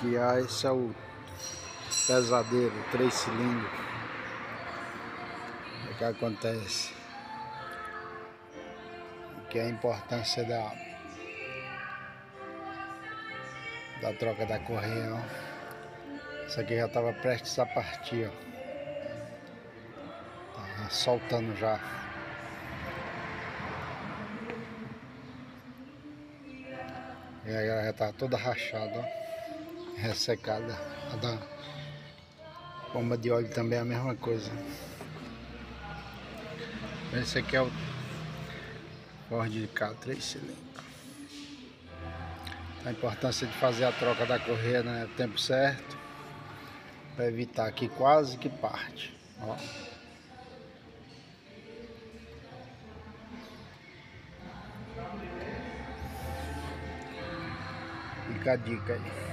Aqui, esse é o pesadeiro, 3 cilindros. O que acontece? Aqui é a importância da troca da correia, ó. Isso aqui já estava prestes a partir, ó. Tá soltando já. E aí ela já está toda rachada, ó. Ressecada. A da bomba de óleo também é a mesma coisa. Esse aqui é o Ford Ka 3 cilindros. A importância de fazer a troca da correia no tempo certo, para evitar que quase que parte, ó. Fica a dica aí.